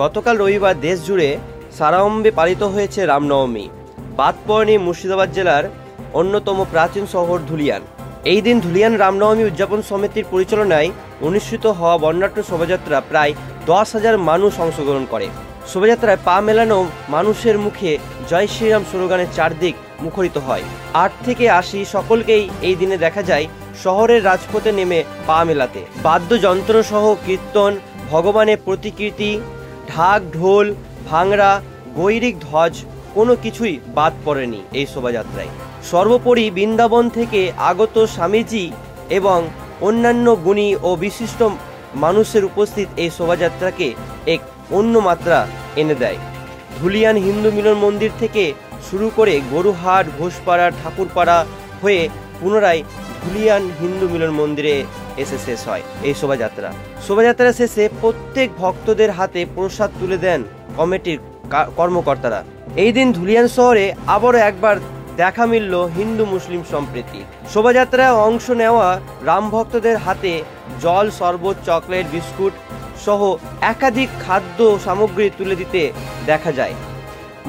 গতকাল রবিবার দেশ জুড়ে সাড়ম্বরে পালিত হয়েছে রামনবমী। বাদ পড়েনি মুর্শিদাবাদ জেলার অন্যতম প্রাচীন শহর ধুলিয়ান। এই দিন ধুলিয়ান রামনবমী উদযাপন সমিতির পরিচালনায় অনুষ্ঠিত হওয়া বর্ণাঢ্য শোভাযাত্রা প্রায় 10,000 মানুষ অংশগ্রহণ করে। শোভাযাত্রায় পা মেলানো মানুষের মুখে জয় শ্রীরাম স্লোগানে চারদিক মুখরিত হয়। 8 থেকে 80 সকলকেই এই দিনে দেখা যায় শহরের রাজপথে নেমে পা মেলাতে। বাদ্যযন্ত্র সহ কীর্তন, ভগবানের প্রতিকৃতি, ঢাক ঢোল, ভাংড়া, গৈরিক ধ্বজ কোনো কিছুই বাদ পড়েনি এই শোভাযাত্রায়। সর্বোপরি বৃন্দাবন থেকে আগত স্বামীজি এবং অন্যান্য গুণী ও বিশিষ্ট মানুষের উপস্থিত এই শোভাযাত্রাকে এক অন্য মাত্রা এনে দেয়। ধুলিয়ান হিন্দু মিলন মন্দির থেকে শুরু করে গরুহাট, ঘোষপাড়া, ঠাকুরপাড়া হয়ে পুনরায় ধুলিয়ান হিন্দু মিলন মন্দিরে এসে শেষ হয় এই শোভাযাত্রা। শোভাযাত্রা শেষে প্রত্যেক ভক্তদের হাতে প্রসাদ তুলে দেন কমিটির কর্মকর্তারা। এই দিন ধুলিয়ান শহরে আবারও একবার দেখা মিলল হিন্দু মুসলিম সম্প্রীতি। শোভাযাত্রায় অংশ নেওয়া রাম ভক্তদের হাতে জল, শরবত, চকলেট, বিস্কুট সহ একাধিক খাদ্য সামগ্রী তুলে দিতে দেখা যায়।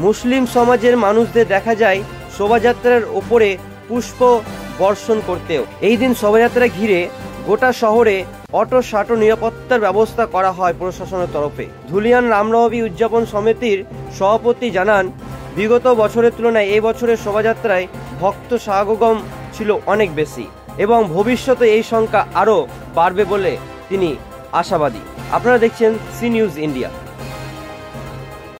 মুসলিম সমাজের মানুষদের দেখা যায় শোভাযাত্রার ওপরে পুষ্প বর্ষণ করতেও। এই দিন শোভাযাত্রা ঘিরে গোটা শহরে অটো নিরাপত্তার ব্যবস্থা করা হয় প্রশাসনের তরফে। ধুলিয়ান রামনবমী উদযাপন সমিতির সভাপতি জানান, বিগত বছরের তুলনায় এই বছরের শোভাযাত্রায় ভক্ত সমাগম ছিল অনেক বেশি এবং ভবিষ্যতে এই সংখ্যা আরও বাড়বে বলে তিনি আশাবাদী। আপনারা দেখছেন সি নিউজ ইন্ডিয়া।